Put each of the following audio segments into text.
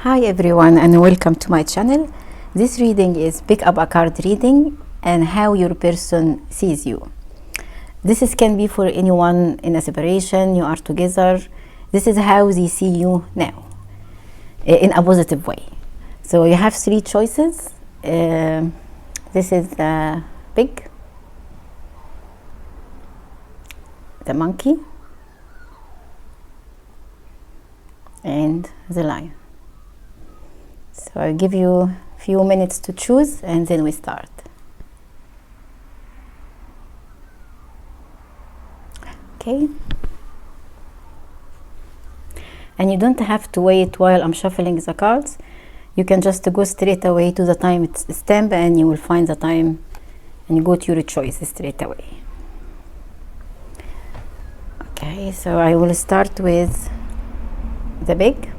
Hi everyone and welcome to my channel. This reading is pick up a card reading and how your person sees you. This can be for anyone in a separation, you are together. This is how they see you now in a positive way. So you have three choices. This is the pig, the monkey, and the lion. So I'll give you a few minutes to choose and then we start. Okay. And you don't have to wait while I'm shuffling the cards. You can just go straight away to the time stamp and you will find the time and you go to your choice straight away. Okay, so I will start with the pig.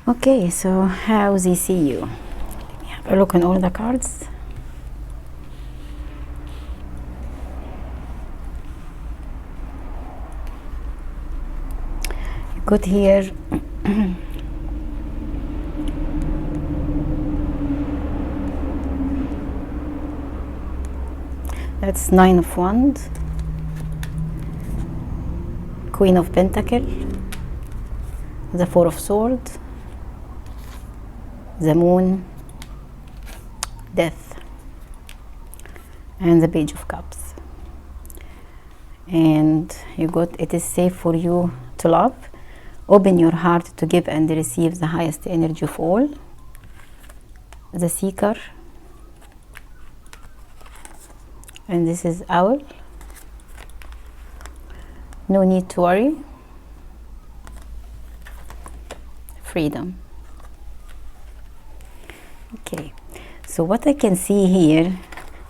Okay, so how they see you. Let me have a look on all the cards. You got here that's Nine of Wands, Queen of Pentacle, the Four of Swords, the Moon, Death, and the Page of Cups. And you got, it is safe for you to love. Open your heart to give and receive the highest energy of all. The Seeker, and this is Owl. No need to worry. Freedom. Okay, so what I can see here,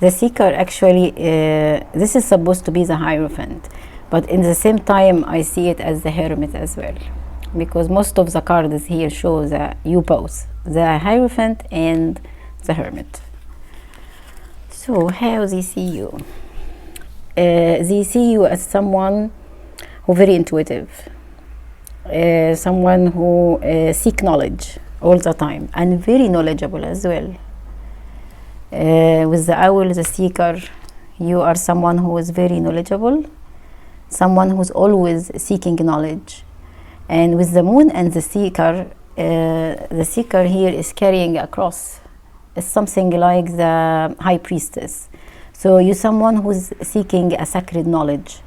the Seeker actually, this is supposed to be the Hierophant, but in the same time I see it as the Hermit as well, because most of the cards here show you both, the Hierophant and the Hermit. So how they see you? They see you as someone who very intuitive, someone who seek knowledge all the time and very knowledgeable as well. With the Owl, the Seeker, you are someone who is very knowledgeable, someone who's always seeking knowledge. And with the Moon and the Seeker here is carrying a cross. It's something like the High Priestess. So you're someone who's seeking a sacred knowledge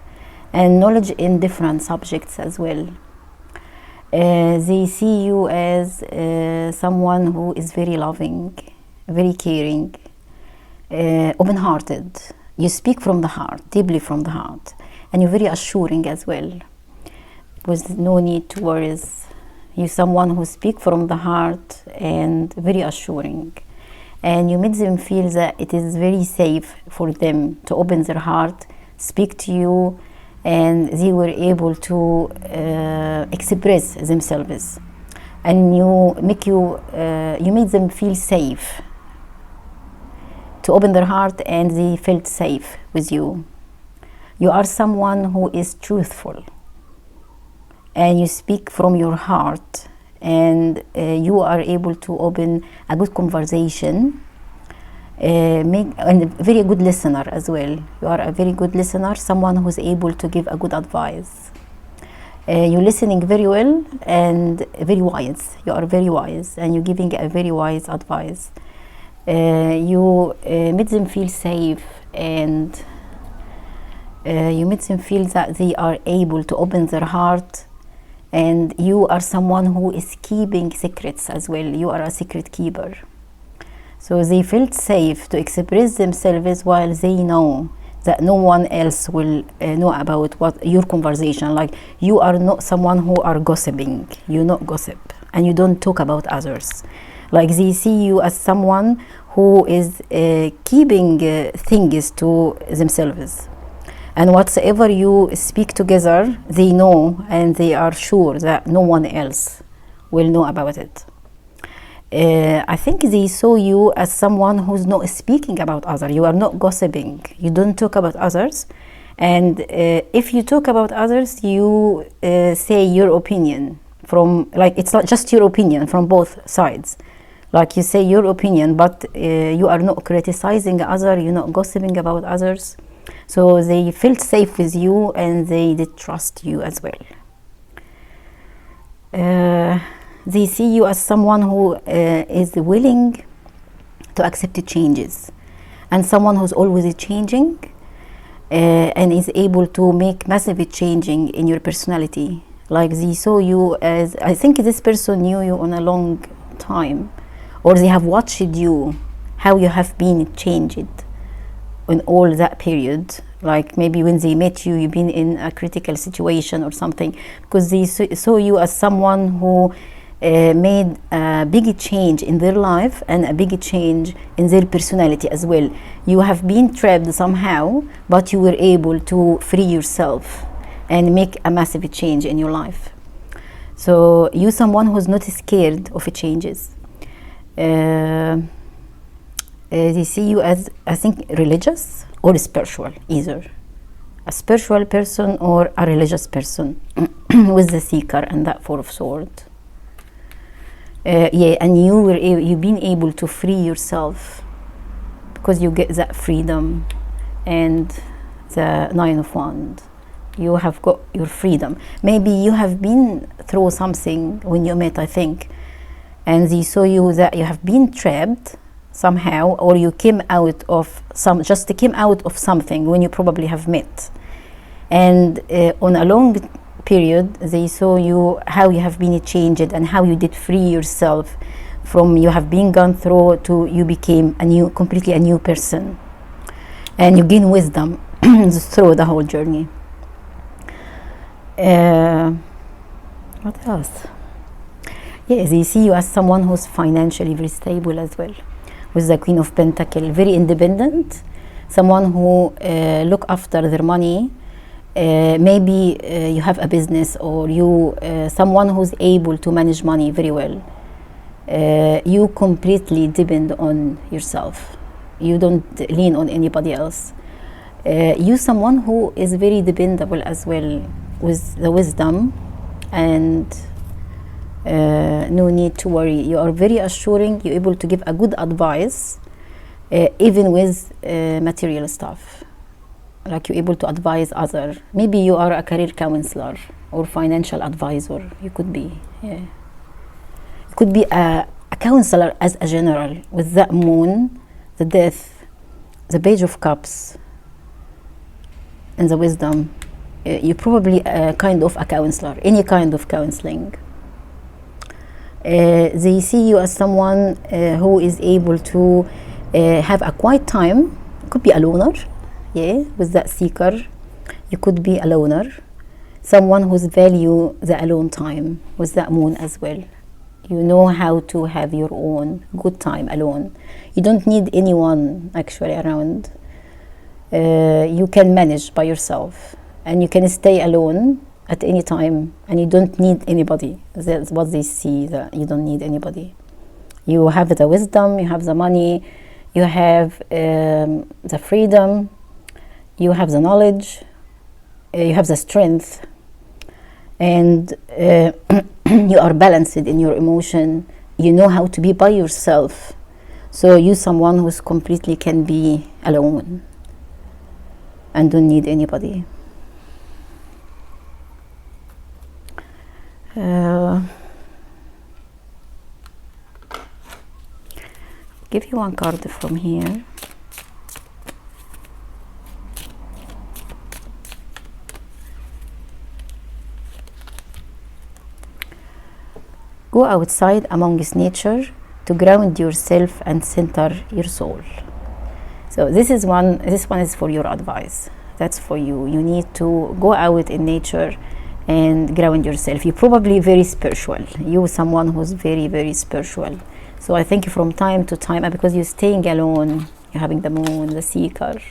and knowledge in different subjects as well. They see you as someone who is very loving, very caring, open-hearted. You speak from the heart, deeply from the heart. and you're very assuring as well, with no need to worry. You're someone who speaks from the heart and very assuring, and you made them feel that it is very safe for them to open their heart, speak to you, and they were able to express themselves, and you made them feel safe to open their heart, and they felt safe with you. You are someone who is truthful, and you speak from your heart, and you are able to open a good conversation, and a very good listener as well. You are a very good listener, someone who's able to give a good advice. You're listening very well and very wise. You are very wise, and you're giving a very wise advice. You made them feel safe, and you made them feel that they are able to open their heart, and you are someone who is keeping secrets as well. You are a secret keeper. So they felt safe to express themselves, while they know that no one else will know about what your conversation. Like, you are not someone who are gossiping. You not gossip, and you don't talk about others. Like, they see you as someone who is keeping things to themselves, and whatsoever you speak together, they know, and they are sure that no one else will know about it. I think they saw you as someone who's not speaking about others. You are not gossiping. You don't talk about others, and if you talk about others, you say your opinion from, like, it's not just your opinion from both sides. Like, you say your opinion, but you are not criticizing others. You're not gossiping about others. So they felt safe with you, and they did trust you as well. They see you as someone who is willing to accept changes, and someone who's always changing, and is able to make massive changing in your personality. Like, they saw you as, I think this person knew you on a long time, or they have watched you, how you have been changed in all that period. Like, maybe when they met you, you've been in a critical situation or something, because they saw you as someone who made a big change in their life, and a big change in their personality as well. You have been trapped somehow, but you were able to free yourself and make a massive change in your life. So you're someone who's not scared of changes. They see you as, I think, religious or spiritual, either a spiritual person or a religious person with the seeker and that Four of Swords. And you've been able to free yourself, because you get that freedom, and the Nine of Wands. You have got your freedom. Maybe you have been through something when you met, I think, and they saw you that you have been trapped somehow, or you came out of something when you probably have met, and on a long period they saw you, how you have been changed, and how you did free yourself from you have been gone through to you became completely a new person, and you gain wisdom through the whole journey. What else? Yes, they see you as someone who's financially very stable as well, with the Queen of Pentacles, very independent, someone who look after their money. Maybe you have a business, or you someone who's able to manage money very well. You completely depend on yourself. You don't lean on anybody else. You someone who is very dependable as well, with the wisdom, and no need to worry. You are very assuring. You're able to give a good advice, even with material stuff. Like, you're able to advise others. Maybe you are a career counselor or financial advisor. You could be. Yeah. You could be a counselor as a general, with that Moon, the Death, the Page of Cups, and the Wisdom. You're probably a kind of a counselor, any kind of counseling. They see you as someone who is able to have a quiet time. Could be a loner, yeah, with that seeker. You could be a loner, someone who's value the alone time with the moon as well. You know how to have your own good time alone. You don't need anyone actually around. You can manage by yourself, and you can stay alone at any time, and you don't need anybody. That's what they see, that you don't need anybody. You have the wisdom, you have the money, you have the freedom, you have the knowledge, you have the strength, and you are balanced in your emotion. You know how to be by yourself. So you're someone who's completely can be alone and don't need anybody. Give you one card from here. Go outside amongst nature to ground yourself and center your soul. So this one is for your advice. That's for you. You need to go out in nature and ground yourself. You're probably very spiritual. You're someone who's very, very spiritual. So I think from time to time, because you're staying alone, you're having the moon, the seeker,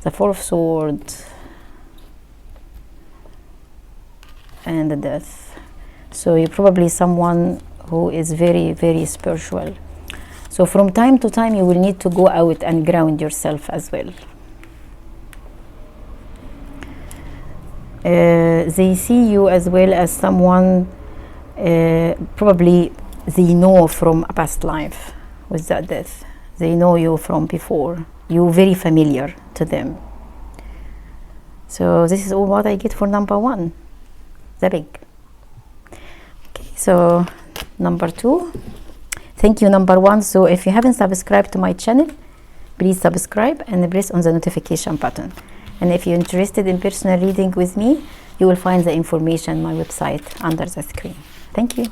the four of swords, and the death. So you're probably someone who is very, very spiritual. So from time to time, you will need to go out and ground yourself as well. They see you as well as someone probably they know from a past life with that death. They know you from before. You're very familiar to them. So this is all what I get for number 1, the big. Okay, so number 2. Thank you, number 1. So if you haven't subscribed to my channel, please subscribe and press on the notification button. And if you're interested in personal reading with me, you will find the information on my website under the screen. Thank you.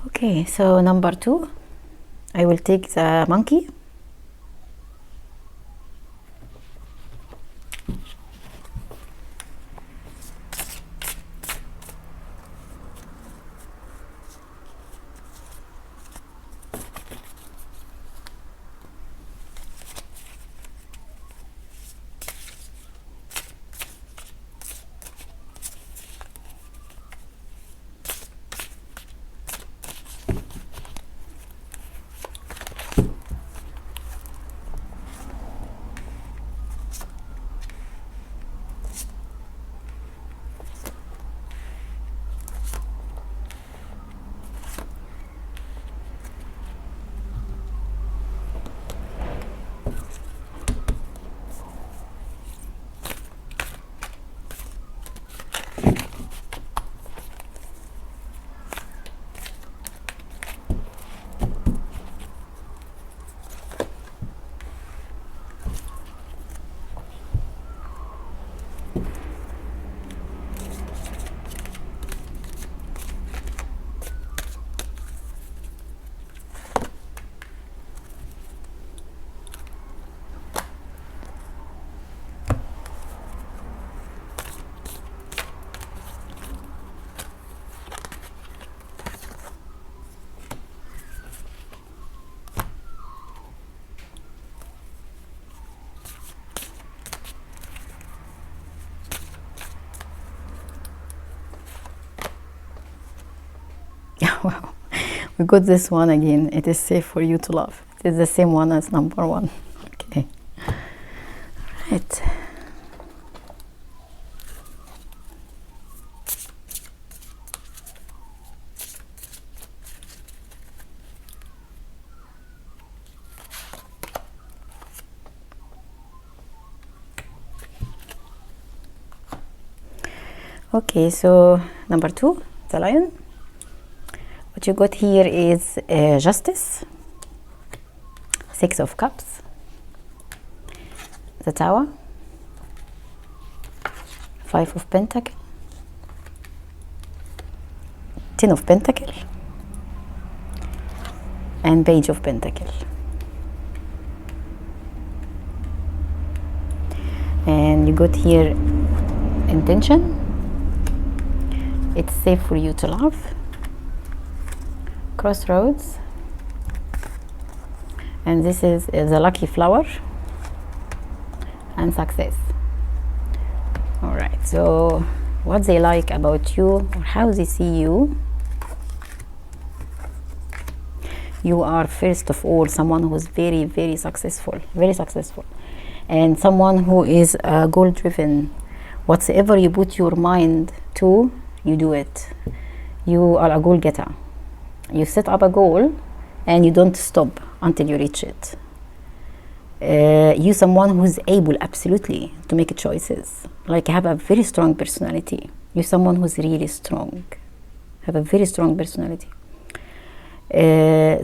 Okay, so number 2, I will take the monkey. Wow, we got this one again. It is safe for you to love. It is the same one as number 1. Okay. Right. Okay, so number 2, the lion. What you got here is justice, Six of Cups, the Tower, Five of Pentacles, Ten of Pentacles, and Page of Pentacles. And you got here intention. It's safe for you to love. Crossroads. And this is the lucky flower and success. All right, so what they like about you, or how they see you. You are, first of all, someone who is very, very successful, and someone who is goal driven. Whatsoever you put your mind to, you do it. You are a goal getter. You set up a goal and you don't stop until you reach it. You someone who's able absolutely to make choices. Like, have a very strong personality. You someone who's really strong, have a very strong personality.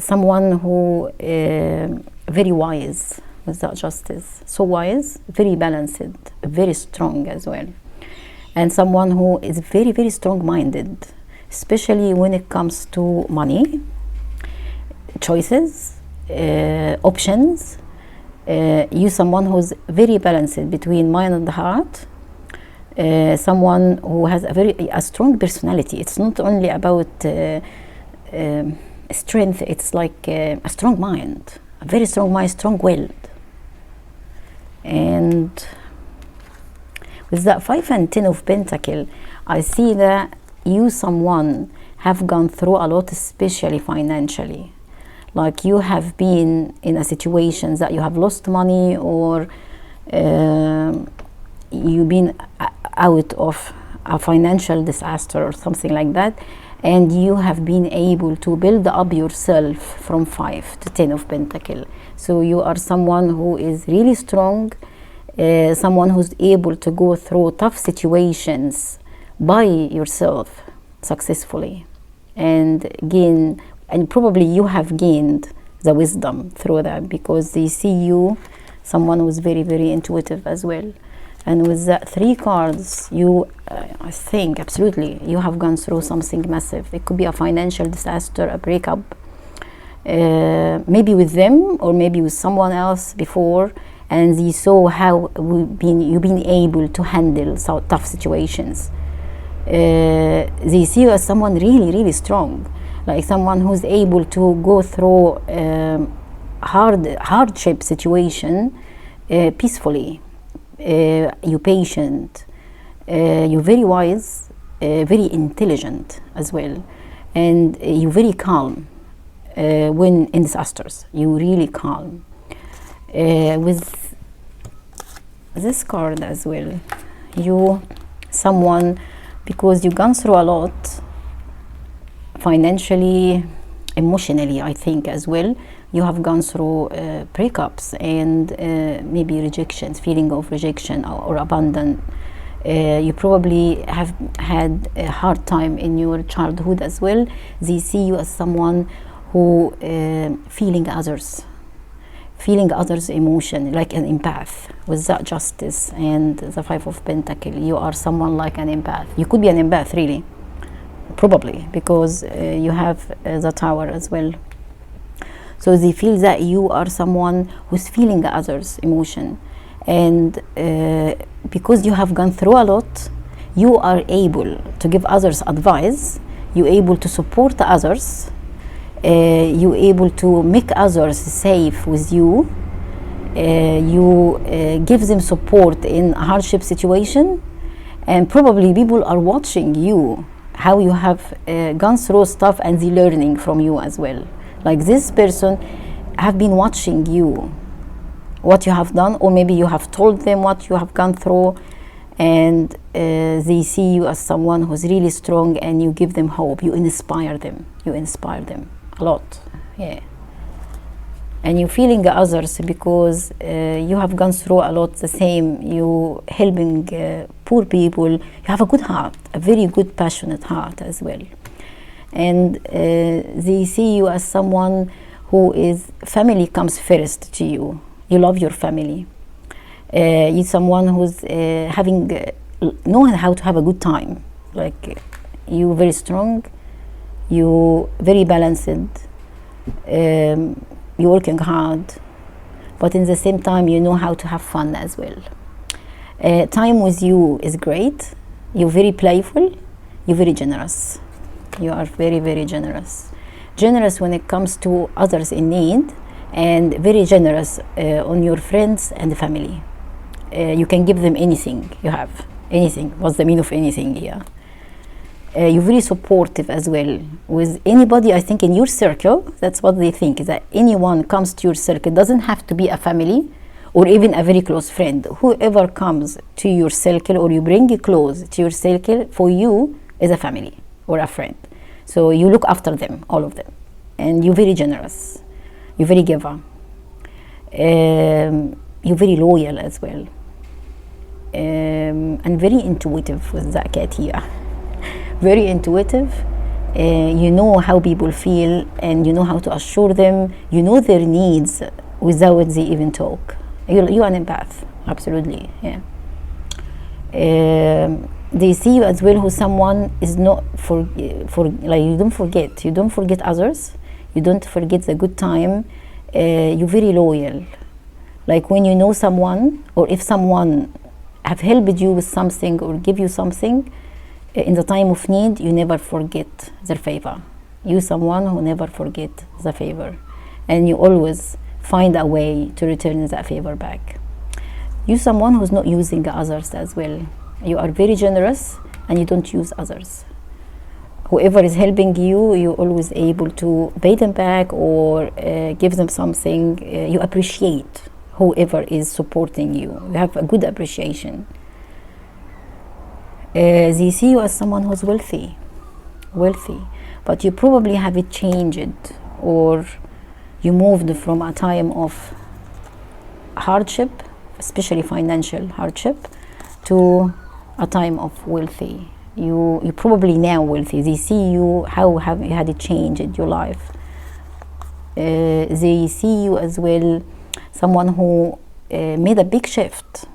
Someone who very wise with that justice, so wise, very balanced, very strong as well. And someone who is very, very strong-minded, especially when it comes to money, choices, options. You someone who's very balanced between mind and heart. Someone who has a strong personality. It's not only about strength, it's like a strong mind, a very strong mind, strong-willed. And with that 5 and 10 of Pentacles, I see that you someone have gone through a lot, especially financially. Like, you have been in a situation that you have lost money, or you've been out of a financial disaster or something like that, and you have been able to build up yourself from 5 to 10 of Pentacles. So you are someone who is really strong, someone who's able to go through tough situations by yourself successfully, and gain, and probably you have gained the wisdom through that, because they see you someone who's very, very intuitive as well. And with that 3 cards, you I think absolutely you have gone through something massive. It could be a financial disaster, a breakup, maybe with them or maybe with someone else before, and they saw how you've been able to handle tough situations. They see you as someone really, really strong, like someone who's able to go through hardship situation peacefully. You're patient, you're very wise, very intelligent as well, and you're very calm when in disasters. You're really calm. With this card as well, you someone, because you've gone through a lot financially, emotionally, I think as well. You have gone through breakups and maybe rejections, feeling of rejection or abandon. You probably have had a hard time in your childhood as well. They see you as someone who feeling others emotion, like an empath. With that justice and the 5 of Pentacles, you are someone like an empath. You could be an empath, really, probably, because you have the Tower as well. So they feel that you are someone who's feeling others' emotion, and because you have gone through a lot, you are able to give others advice. You're able to support others. You're able to make others safe with you. You give them support in a hardship situation, and probably people are watching you, how you have gone through stuff, and they're learning from you as well. Like, this person have been watching you, what you have done, or maybe you have told them what you have gone through, and they see you as someone who's really strong, and you give them hope. You inspire them a lot, yeah. And you're feeling others because you have gone through a lot the same. You helping poor people. You have a good heart, a very good, passionate heart as well. And they see you as someone who is family comes first to you. You love your family. You're someone who's knowing how to have a good time. Like you very strong, you very balanced, you're working hard, but in the same time you know how to have fun as well. Time with you is great. You're very playful, you're very generous. You are very, very generous. Generous when it comes to others in need, and very generous on your friends and family. You can give them anything you have. Anything. What's the meaning of anything here? You're very supportive as well. With anybody, I think, in your circle, that's what they think, is that anyone comes to your circle, doesn't have to be a family or even a very close friend. Whoever comes to your circle or you bring it close to your circle, for you is a family or a friend. So you look after them, all of them. And you're very generous. You're very giver. You're very loyal as well. And very intuitive with that cat here. Very intuitive. You know how people feel, and you know how to assure them. You know their needs without they even talk. You're an empath, absolutely. Yeah. They see you as well who someone is not for like you don't forget others, you don't forget the good time. You're very loyal. Like when you know someone, or if someone have helped you with something or give you something in the time of need, you never forget their favor. You someone who never forget the favor, and you always find a way to return that favor back. You someone who's not using others as well. You are very generous and you don't use others. Whoever is helping you, you're always able to pay them back or give them something. You appreciate whoever is supporting you. You have a good appreciation. They see you as someone who's wealthy, but you probably have it changed, or you moved from a time of hardship, especially financial hardship, to a time of wealthy. You probably now wealthy. They see you, how have you had it changed in your life. They see you as well, someone who made a big shift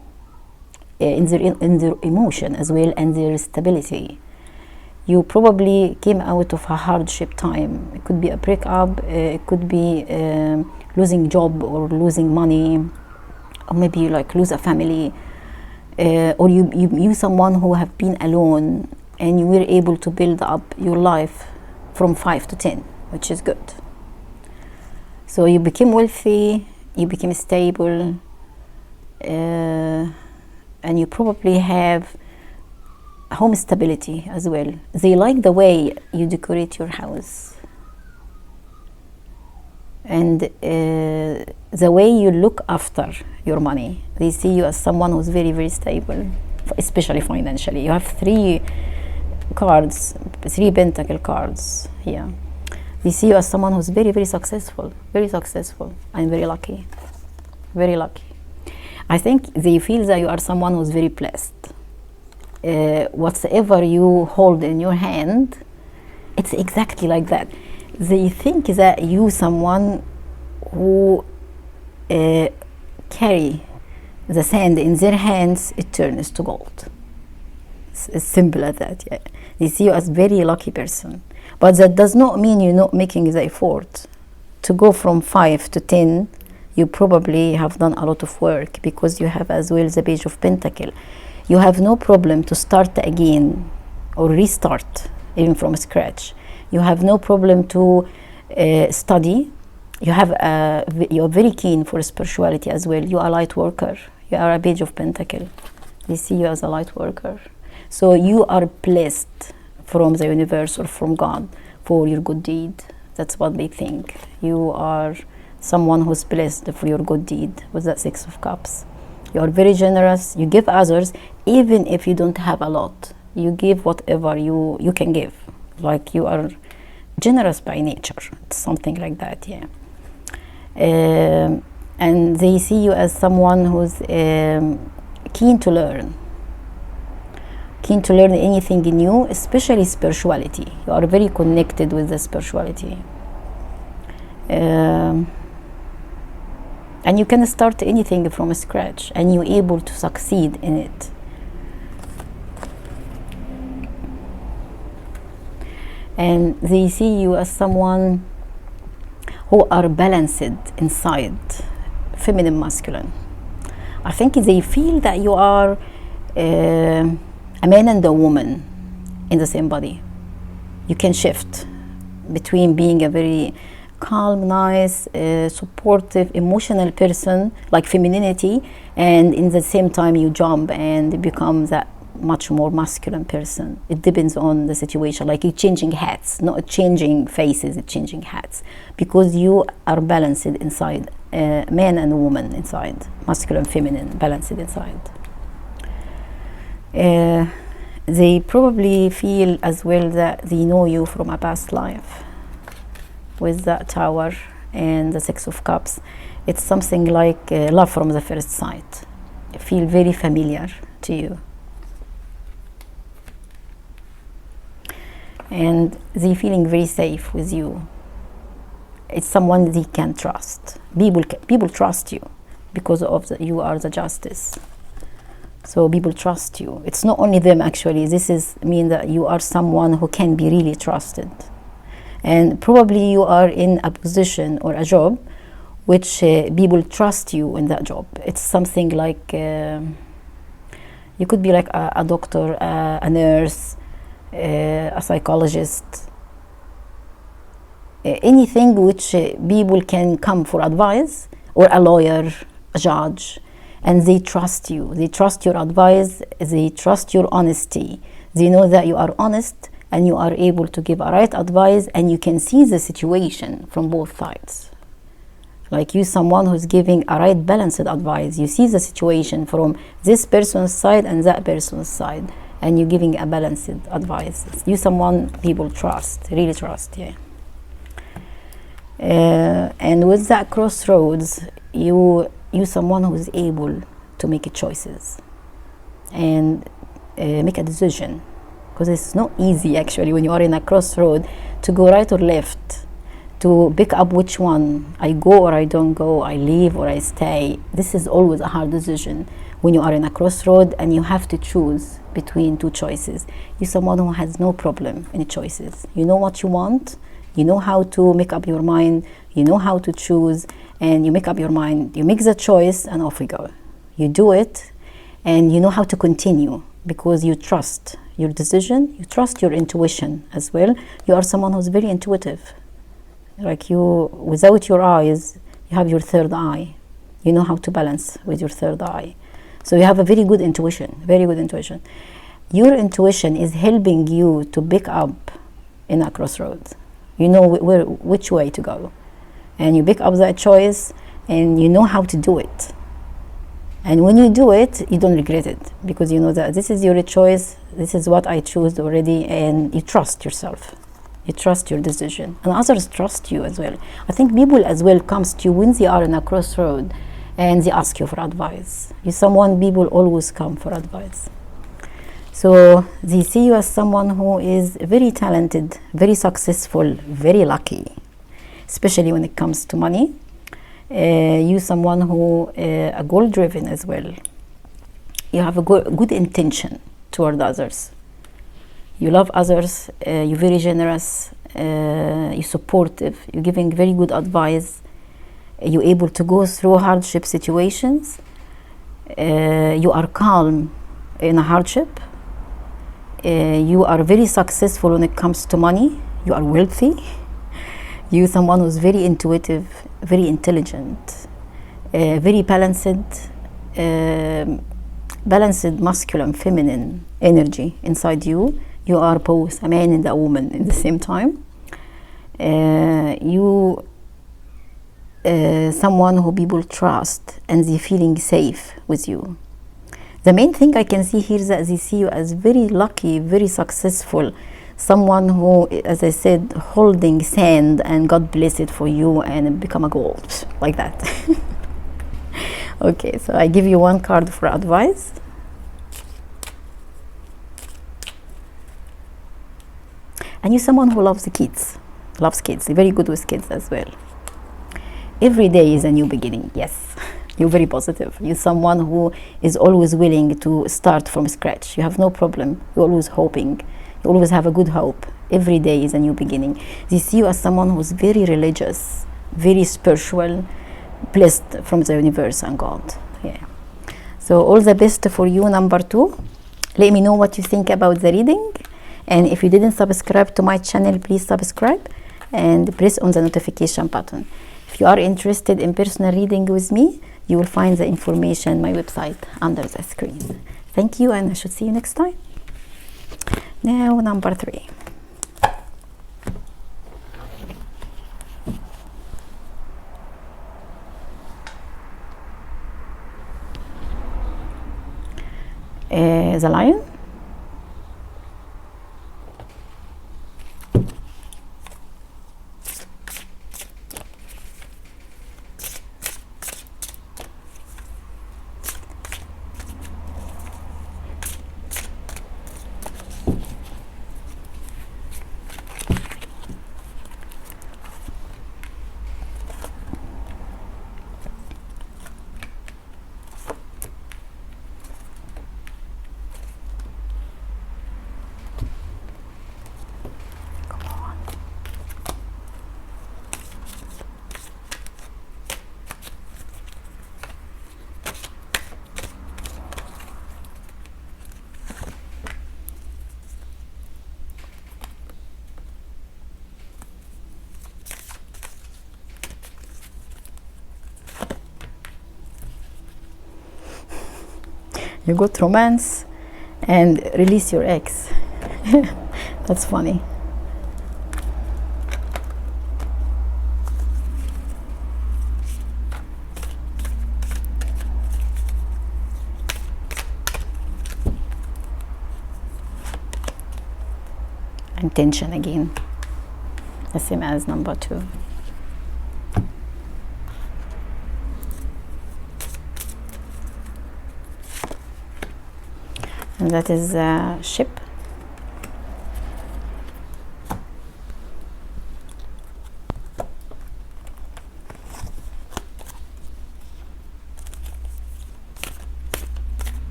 in their emotion as well, and their stability. You probably came out of a hardship time. It could be a breakup, it could be losing job or losing money, or maybe like lose a family. Or you someone who have been alone, and you were able to build up your life from 5 to 10, which is good. So you became wealthy, you became stable, and you probably have home stability as well. They like the way you decorate your house, and the way you look after your money. They see you as someone who's very, very stable, especially financially. You have 3 pentacle cards here. They see you as someone who's very, very successful, and very lucky, very lucky. I think they feel that you are someone who's very blessed. Whatever you hold in your hand, it's exactly like that. They think that you someone who carry the sand in their hands, it turns to gold. It's as simple as that. Yeah. They see you as very lucky person, but that does not mean you're not making the effort to go from 5 to 10. You probably have done a lot of work, because you have as well the Page of Pentacle. You have no problem to start again or restart even from scratch. You have no problem to study. You're very keen for spirituality as well. You are a light worker. You are a Page of Pentacle. They see you as a light worker. So you are blessed from the universe or from God for your good deed. That's what they think. You are someone who's blessed for your good deed with that 6 of Cups. You are very generous. You give others, even if you don't have a lot. You give whatever you can give. Like you are generous by nature. It's something like that, yeah. And they see you as someone who's keen to learn anything new, especially spirituality. You are very connected with the spirituality. and you can start anything from scratch, and you're able to succeed in it. And they see you as someone who are balanced inside, feminine, masculine. I think they feel that you are a man and a woman in the same body. You can shift between being a very calm, nice, supportive, emotional person, like femininity, and in the same time you jump and become that much more masculine person. It depends on the situation, like you're changing hats, not changing faces, it's changing hats, because you are balanced inside, man and woman inside, masculine, feminine, balanced inside. They probably feel as well that they know you from a past life. With that Tower and the Six of Cups, it's something like love from the first sight. You feel very familiar to you. And they feeling very safe with you. It's someone they can trust. People trust you because of you are the justice. So people trust you. It's not only them actually. This is mean that you are someone who can be really trusted. And probably you are in a position or a job which people trust you in that job. It's something like you could be like a doctor, a nurse, a psychologist, anything which people can come for advice, or a lawyer, a judge, and they trust you. They trust your advice, they trust your honesty. They know that you are honest and you are able to give a right advice, and you can see the situation from both sides. Like you, someone who's giving a right balanced advice, you see the situation from this person's side and that person's side, and you're giving a balanced advice. You someone people trust, really trust, yeah. And with that crossroads, you someone who is able to make choices and make a decision, because it's not easy actually when you are in a crossroad to go right or left, to pick up which one I go or I don't go, I leave or I stay. This is always a hard decision when you are in a crossroad and you have to choose between two choices. You're someone who has no problem in choices. You know what you want, you know how to make up your mind, you know how to choose, and you make up your mind, you make the choice, and off we go. You do it, and you know how to continue because you trust your decision, you trust your intuition as well. You are someone who's very intuitive. Like you, without your eyes, you have your third eye. You know how to balance with your third eye. So you have a very good intuition, very good intuition. Your intuition is helping you to pick up in a crossroads. You know which way to go. And you pick up that choice and you know how to do it. And when you do it, you don't regret it, because you know that this is your choice, this is what I chose already, and you trust yourself. You trust your decision, and others trust you as well. I think people as well comes to you when they are in a crossroad and they ask you for advice. You're someone people always come for advice. So they see you as someone who is very talented, very successful, very lucky, especially when it comes to money. You someone who are goal driven as well. You have a good intention toward others. You love others, you're very generous, you're supportive, you're giving very good advice, you're able to go through hardship situations, you are calm in a hardship, you are very successful when it comes to money, you are wealthy, you're someone who's very intuitive, very intelligent, very balanced masculine, feminine energy inside you. You are both a man and a woman in the same time. You someone who people trust and they feeling safe with you. The main thing I can see here is that they see you as very lucky, very successful, someone who, as I said, holding sand and God bless it for you and become a gold, like that. Okay, so I give you one card for advice. And you're someone who loves kids, very good with kids as well. every day is a new beginning. Yes, you're very positive. You're someone who is always willing to start from scratch. You have no problem. You're always hoping. You always have a good hope. Every day is a new beginning. They see you as someone who's very religious, very spiritual, blessed from the universe and God. Yeah. So all the best for you, number 2. Let me know what you think about the reading. And if you didn't subscribe to my channel, please subscribe and press on the notification button. If you are interested in personal reading with me, you will find the information on my website under the screen. Thank you, and I should see you next time. Now, number 3. The lion. You got romance and release your ex. That's funny. And tension again, the same as number 2. And that is a ship.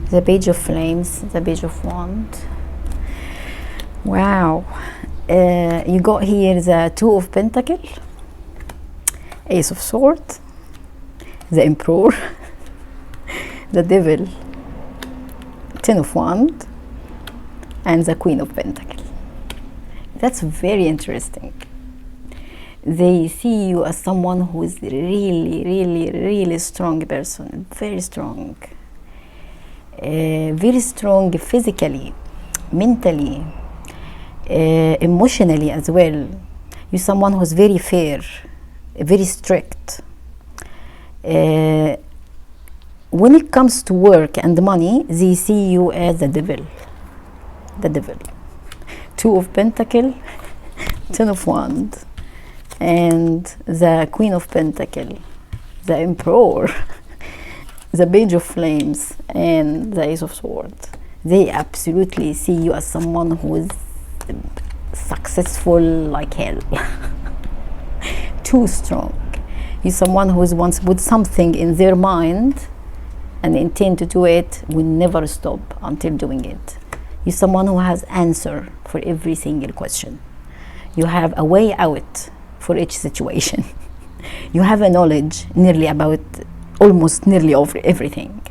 The Page of Flames, the Page of Wands. Wow. You got here the 2 of Pentacles, Ace of Swords, the Emperor, the Devil, 10 of Wands, and the Queen of Pentacles. That's very interesting. They see you as someone who is really strong person, very strong physically, mentally, emotionally as well. You're someone who's very fair, very strict. When it comes to work and money, they see you as the devil. The devil. 2 of Pentacles, 10 of Wands, and the Queen of Pentacles, the Emperor, the Page of Flames, and the Ace of Swords. They absolutely see you as someone who is successful like hell. Too strong. You're someone who once put something in their mind and intend to do it, will never stop until doing it. You're someone who has answer for every single question. You have a way out for each situation. You have a knowledge almost nearly over everything.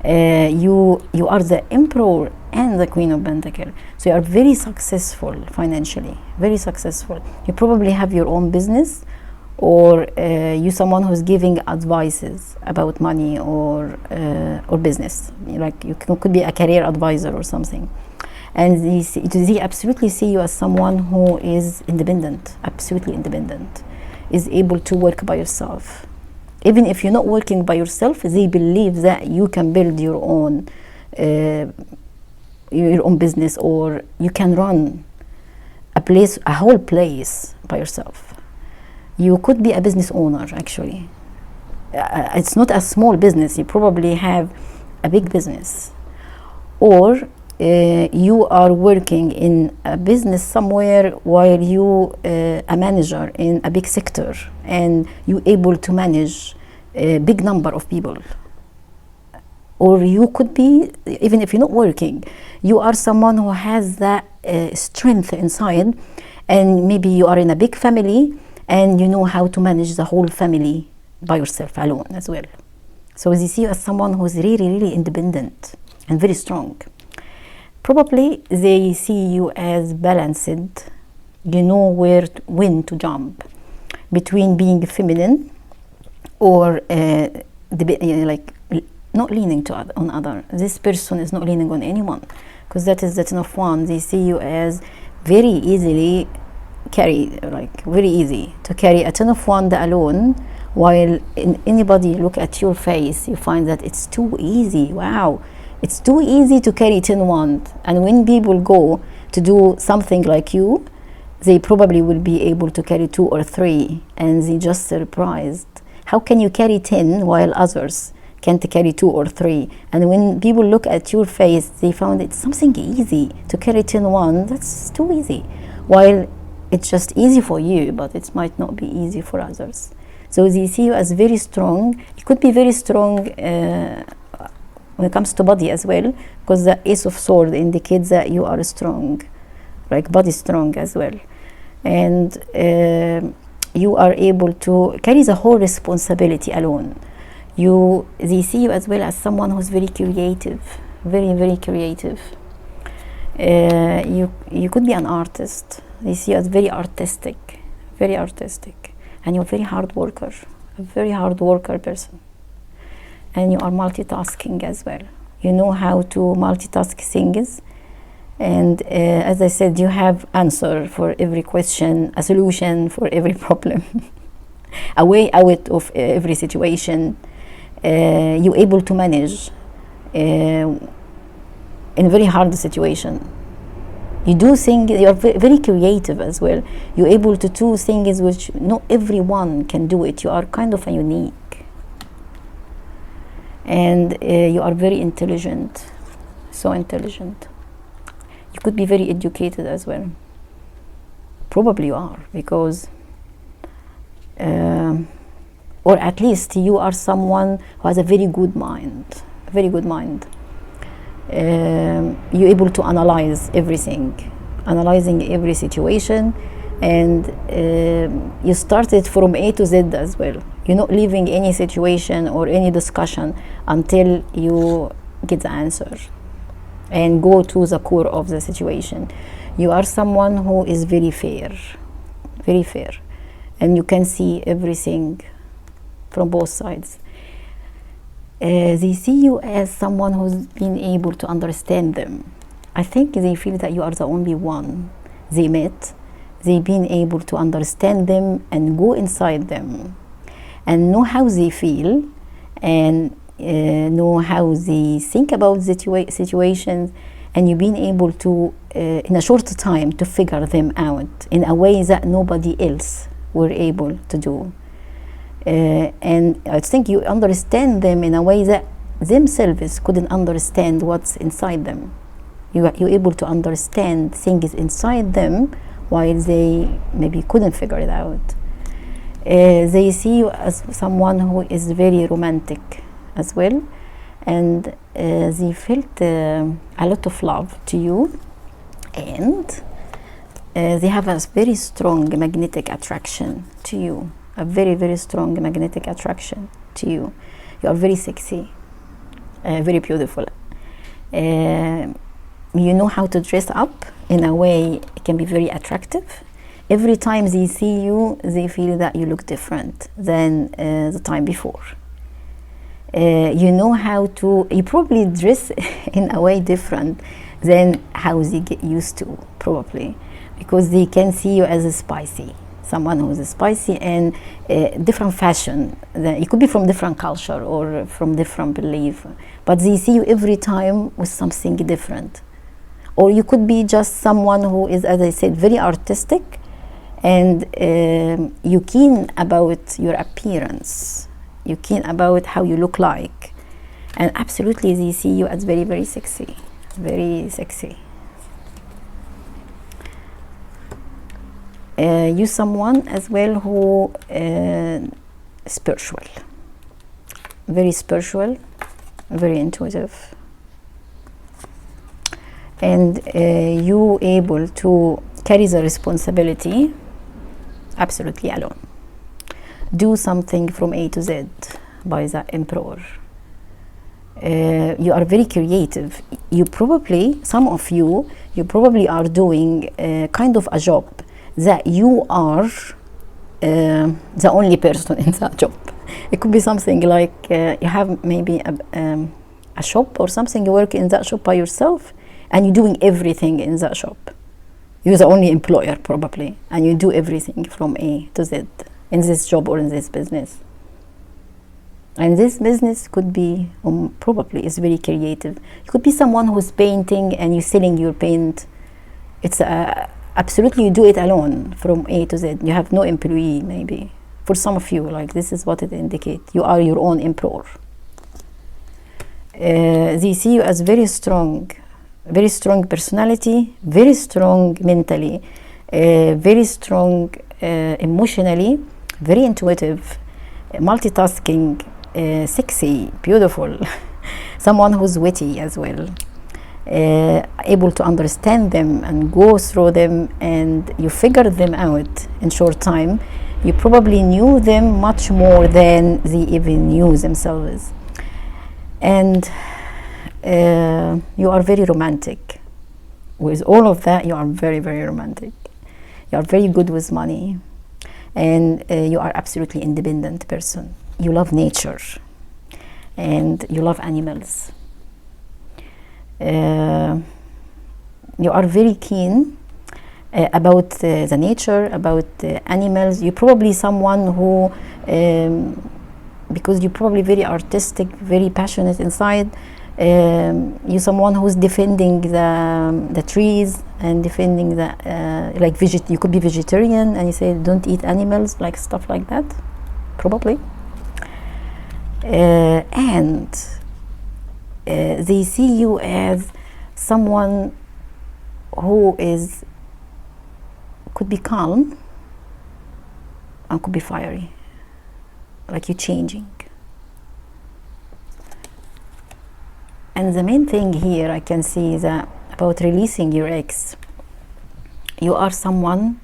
You are the Emperor and the Queen of Pentacles. So you are very successful financially, very successful. You probably have your own business, or you're someone who's giving advices about money or business. Like you could be a career advisor or something. And they absolutely see you as someone who is independent, absolutely independent, is able to work by yourself. Even if you're not working by yourself, they believe that you can build your own business, or you can run a whole place by yourself. You could be a business owner, actually. it's not a small business, you probably have a big business. Or you are working in a business somewhere while you a manager in a big sector, and you able to manage a big number of people. Or you could be, even if you're not working, you are someone who has that strength inside, and maybe you are in a big family and you know how to manage the whole family by yourself alone as well. So they see you as someone who's really, really independent and very strong. Probably they see you as balanced. You know when to jump between being feminine or like not leaning on other. This person is not leaning on anyone, because that is the 10 of Wands. They see you as very easily very easy to carry a 10 of Wands alone, while anybody look at your face, you find that it's too easy. Wow, it's too easy to carry 10 Wands. And when people go to do something like you, they probably will be able to carry 2 or 3, and they just surprised. How can you carry 10 while others can't carry 2 or 3? And when people look at your face, they found it's something easy to carry 10 Wands. That's too easy. While it's just easy for you, but it might not be easy for others. So they see you as very strong. It could be very strong when it comes to body as well, because the Ace of Swords indicates that you are strong, like body strong as well. And you are able to carry the whole responsibility alone. They see you as well as someone who's very creative, very, very creative. You could be an artist. They see you as very artistic, and you're a very hard worker, a very hard worker person. And you are multitasking as well. You know how to multitask things. And as I said, you have answer for every question, a solution for every problem, a way out of every situation. You're able to manage in a very hard situation. You do things, you are very creative as well. You're able to do things which not everyone can do it. You are kind of a unique. And you are very intelligent, so intelligent. You could be very educated as well. Probably you are, because or at least you are someone who has a very good mind, you're able to analyze everything, analyzing every situation, and you started from A to Z as well. You're not leaving any situation or any discussion until you get the answer and go to the core of the situation. You are someone who is very fair, and you can see everything from both sides. They see you as someone who's been able to understand them. I think they feel that you are the only one they met. They've been able to understand them and go inside them and know how they feel, and know how they think about situations, and you've been able to in a short time to figure them out in a way that nobody else were able to do. And I think you understand them in a way that themselves couldn't understand what's inside them. You're able to understand things inside them while they maybe couldn't figure it out. They see you as someone who is very romantic as well, and they felt a lot of love to you, and they have a very strong magnetic attraction to you. A very, very strong magnetic attraction to you. You are very sexy, very beautiful. You know how to dress up in a way it can be very attractive. Every time they see you, they feel that you look different than the time before. You know how to, you probably dress in a way different than how they get used to, probably, because they can see you as a spicy. Someone who is spicy and different fashion. It could be from different culture or from different belief, but they see you every time with something different. Or you could be just someone who is, as I said, very artistic, and you're keen about your appearance. you keen about how you look like, and absolutely they see you as very, very sexy, very sexy. You someone as well who spiritual, very spiritual, very intuitive, and you able to carry the responsibility absolutely alone. Do something from A to Z by the emperor. You are very creative. You probably, some of you probably are doing kind of a job that you are the only person in that job. It could be something like you have maybe a shop or something, you work in that shop by yourself and you're doing everything in that shop. You're the only employer probably, and you do everything from A to Z in this job or in this business. And this business could be, probably is very creative. You could be someone who's painting and you're selling your paint. It's absolutely, you do it alone from A to Z. You have no employee maybe. For some of you, like this is what it indicates. You are your own emperor. They see you as very strong personality, very strong mentally, very strong emotionally, very intuitive, multitasking, sexy, beautiful, someone who's witty as well, able to understand them and go through them, and you figure them out in short time. You probably knew them much more than they even knew themselves. And you are very romantic. With all of that, you are very, very romantic. You are very good with money, and you are absolutely independent person. You love nature, and you love animals. You are very keen about the nature, about animals. You're probably someone who, because you're probably very artistic, very passionate inside, you're someone who's defending the trees and defending the like you could be vegetarian and you say don't eat animals, like stuff like that, probably. And they see you as someone who could be calm and could be fiery, like you're changing. And the main thing here I can see is that about releasing your ex. You are someone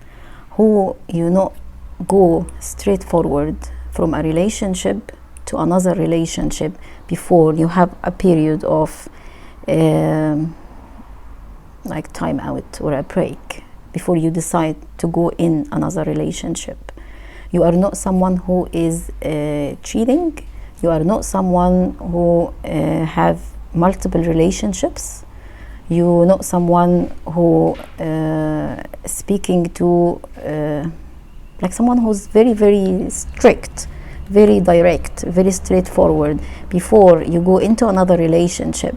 who go straight forward from a relationship to another relationship before you have a period of like time out or a break before you decide to go in another relationship. You are not someone who is cheating. You are not someone who have multiple relationships. You're not someone who speaking to like someone who's very, very strict, very direct, very straightforward. Before you go into another relationship,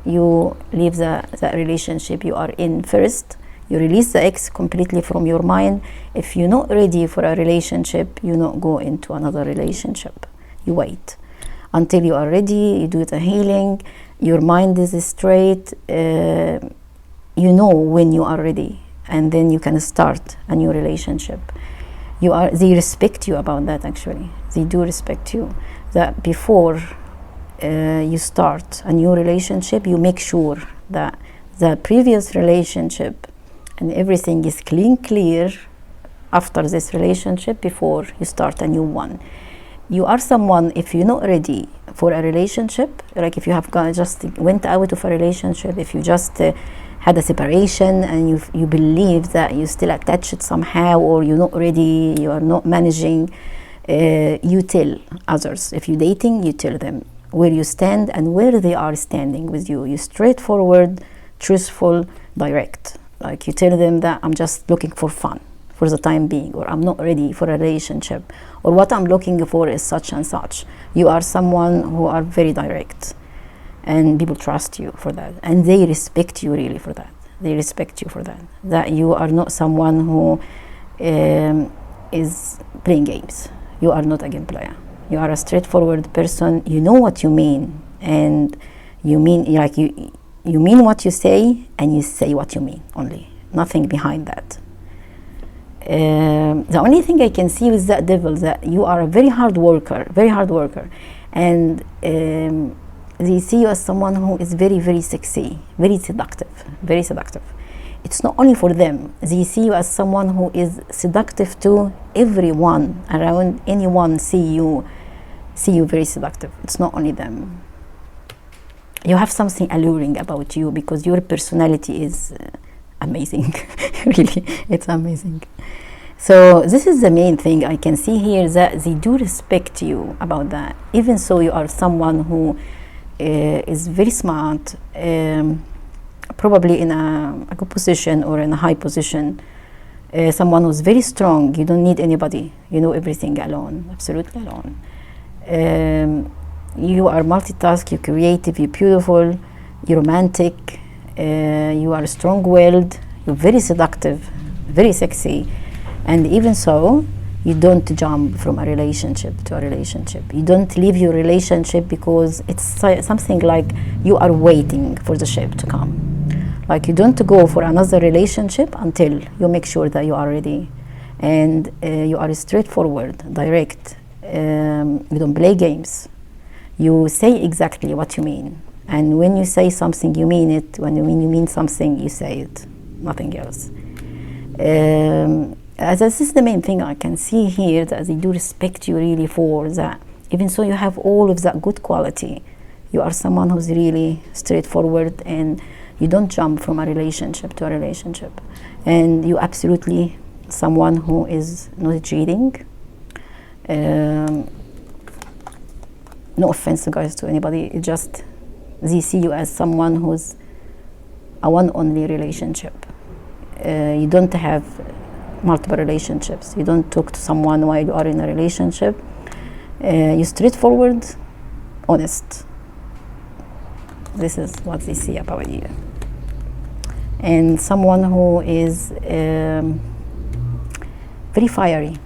you leave that relationship you are in first. You release the ex completely from your mind. If you're not ready for a relationship, you not go into another relationship. You wait until you are ready. You do the healing. Your mind is straight. You know when you are ready, and then you can start a new relationship. They respect you about that. Actually, they do respect you. That before you start a new relationship, you make sure that the previous relationship and everything is clear after this relationship before you start a new one. You are someone, if you're not ready for a relationship, like if you have just went out of a relationship, if you just had a separation and you believe that you still attached somehow, or you're not ready, you are not managing, you tell others. If you're dating, you tell them where you stand and where they are standing with you. You're straightforward, truthful, direct. Like you tell them that I'm just looking for fun for the time being, or I'm not ready for a relationship, or what I'm looking for is such and such. You are someone who are very direct, and people trust you for that, and they respect you really for that. They respect you for that. That you are not someone who is playing games. You are not a game player. You are a straightforward person. You know what you mean, and you mean like you mean what you say, and you say what you mean only. Nothing behind that. The only thing I can see with that devil that you are a very hard worker, and they see you as someone who is very, very sexy, very seductive. It's not only for them. They see you as someone who is seductive to everyone around. Anyone see you very seductive. It's not only them. You have something alluring about you because your personality is amazing. Really, it's amazing. So this is the main thing I can see here, that they do respect you about that. Even so, you are someone who is very smart, probably in a good position or in a high position, someone who's very strong. You don't need anybody. You know everything alone, absolutely alone. You are multitask, you're creative, you're beautiful, you're romantic, you are strong-willed, you're very seductive, very sexy, and even so, you don't jump from a relationship to a relationship. You don't leave your relationship because it's something like you are waiting for the ship to come. Like you don't go for another relationship until you make sure that you are ready, and you are straightforward, direct. You don't play games. You say exactly what you mean, and when you say something, you mean it. When you mean something, you say it, nothing else. This is the main thing I can see here, that they do respect you really for that. Even so, you have all of that good quality. You are someone who's really straightforward, and you don't jump from a relationship to a relationship. And you absolutely someone who is not cheating. No offense, guys, to anybody. It just they see you as someone who's a one-only relationship. You don't have multiple relationships. You don't talk to someone while you are in a relationship. You're straightforward, honest. This is what they see about you. And someone who is very fiery.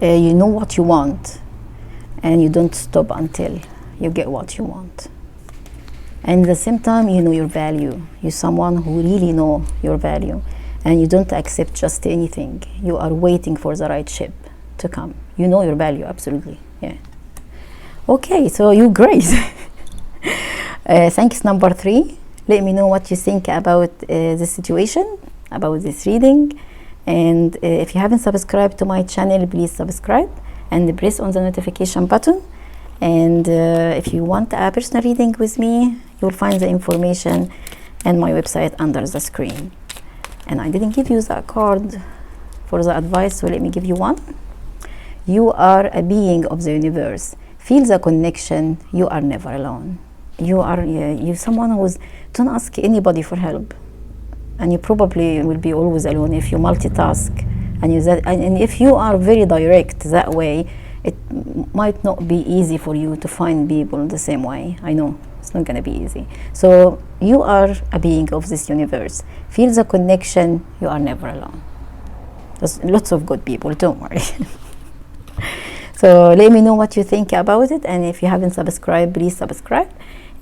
You know what you want, and you don't stop until you get what you want. And at the same time, you know your value. You're someone who really know your value, and you don't accept just anything. You are waiting for the right ship to come. You know your value, absolutely. Yeah. Okay, so you're great. Thanks, number 3. Let me know what you think about this situation, about this reading. And if you haven't subscribed to my channel, please subscribe and press on the notification button. And if you want a personal reading with me, you'll find the information and my website under the screen. And I didn't give you that card for the advice, so let me give you one. You are a being of the universe. Feel the connection. You are never alone. You're someone who's, don't ask anybody for help, and you probably will be always alone if you multitask, and if you are very direct that way, it might not be easy for you to find people the same way. I know it's not going to be easy. So you are a being of this universe. Feel the connection. You are never alone. There's lots of good people, don't worry. So let me know what you think about it, and if you haven't subscribed, please subscribe.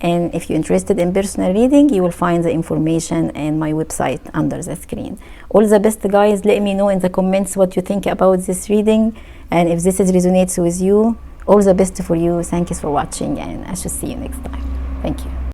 And if you're interested in personal reading, you will find the information and my website under the screen. All the best, guys. Let me know in the comments what you think about this reading, and if this resonates with you. All the best for you. Thank you for watching, and I shall see you next time. Thank you.